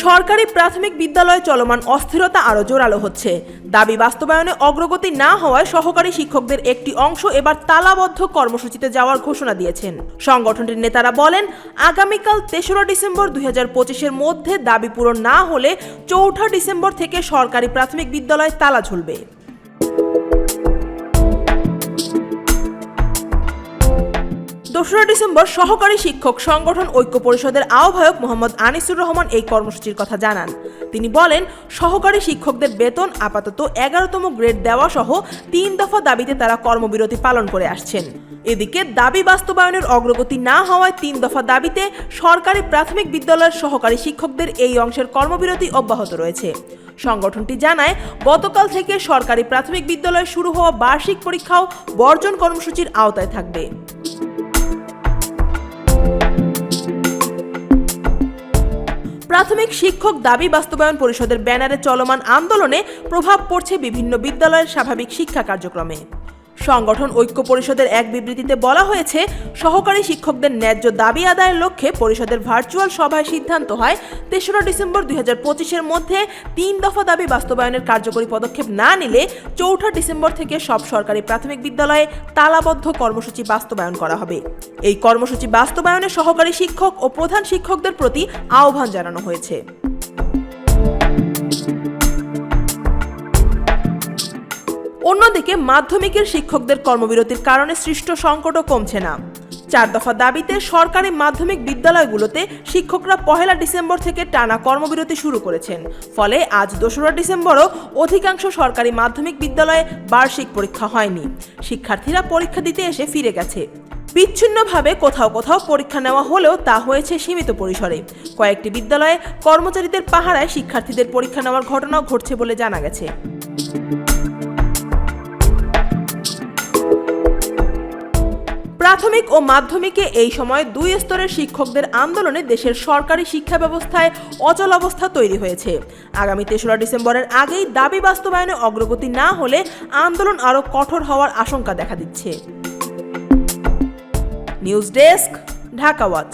সরকারি প্রাথমিক বিদ্যালয়ে চলমান অস্থিরতা আরও জোরালো হচ্ছে। দাবি বাস্তবায়নে অগ্রগতি না হওয়ায় সহকারী শিক্ষকদের একটি অংশ এবার তালাবদ্ধ কর্মসূচিতে যাওয়ার ঘোষণা দিয়েছেন। সংগঠনটির নেতারা বলেন, আগামীকাল ৩রা ডিসেম্বর ২০২৫-এর মধ্যে দাবি পূরণ না হলে ৪ঠা ডিসেম্বর থেকে সরকারি প্রাথমিক বিদ্যালয়ে তালা ঝুলবে। ২রা ডিসেম্বর সহকারী শিক্ষক সংগঠন ঐক্য পরিষদের আহ্বায়ক মোহাম্মদ আনিসুর রহমান এই কর্মসূচির কথা জানান। তিনি বলেন, সহকারী শিক্ষকদের বেতন আপাতত ১১তম গ্রেড দেওয়া সহ ৩ দফা দাবিতে তারা কর্মবিরতি পালন করে আসছেন। এদিকে দাবি বাস্তবায়নের অগ্রগতি না হওয়ায় ৩ দফা দাবিতে সরকারি প্রাথমিক বিদ্যালয়ের সহকারী শিক্ষকদের এই অংশের কর্মবিরতি অব্যাহত রয়েছে। সংগঠনটি জানায়, গতকাল থেকে সরকারি প্রাথমিক বিদ্যালয়ে শুরু হওয়া বার্ষিক পরীক্ষাও বর্জন কর্মসূচির আওতায় থাকবে। প্রাথমিক শিক্ষক দাবি বাস্তবায়ন পরিষদের ব্যানারে চলমান আন্দোলনে প্রভাব পড়ছে বিভিন্ন বিদ্যালয়ের স্বাভাবিক শিক্ষা কার্যক্রমে। সংগঠন ঐক্য পরিষদের এক বিবৃতিতে বলা হয়েছে, সহকারী শিক্ষকদের ন্যায্য দাবি আদায়ের লক্ষ্যে পরিষদের ভার্চুয়াল সভায় সিদ্ধান্ত হয় ৩রা ডিসেম্বর ২০২৫-এর মধ্যে ৩ দফা দাবি বাস্তবায়নের কার্যকরী পদক্ষেপ না নিলে ৪ঠা ডিসেম্বর থেকে সব সরকারি প্রাথমিক বিদ্যালয়ে তালাবদ্ধ কর্মসূচি বাস্তবায়ন করা হবে। এই কর্মসূচি বাস্তবায়নে সহকারী শিক্ষক ও প্রধান শিক্ষকদের প্রতি আহ্বান জানানো হয়েছে। অন্যদিকে মাধ্যমিকের শিক্ষকদের কর্মবিরতির কারণে সৃষ্ট সংকটও কমছে না। ৪ দফা দাবিতে সরকারি মাধ্যমিক বিদ্যালয়গুলোতে শিক্ষকরা ১লা ডিসেম্বর থেকে টানা কর্মবিরতি শুরু করেছেন। ফলে আজ ২রা ডিসেম্বরও অধিকাংশ সরকারি মাধ্যমিক বিদ্যালয়ে বার্ষিক পরীক্ষা হয়নি। শিক্ষার্থীরা পরীক্ষা দিতে এসে ফিরে গেছে। বিচ্ছিন্নভাবে কোথাও কোথাও পরীক্ষা নেওয়া হলেও তা হয়েছে সীমিত পরিসরে। কয়েকটি বিদ্যালয়ে কর্মচারীদের পাহারায় শিক্ষার্থীদের পরীক্ষা নেওয়ার ঘটনাও ঘটছে বলে জানা গেছে। প্রাথমিক ও মাধ্যমিকে এই সময় ২ স্তরের শিক্ষকদের আন্দোলনে দেশের সরকারি শিক্ষা ব্যবস্থায় অচল অবস্থা তৈরি হয়েছে। আগামী ৩রা ডিসেম্বরের আগেই দাবি বাস্তবায়নে অগ্রগতি না হলে আন্দোলন আরও কঠোর হওয়ার আশঙ্কা দেখা দিচ্ছে। News desk, Dhaka watch.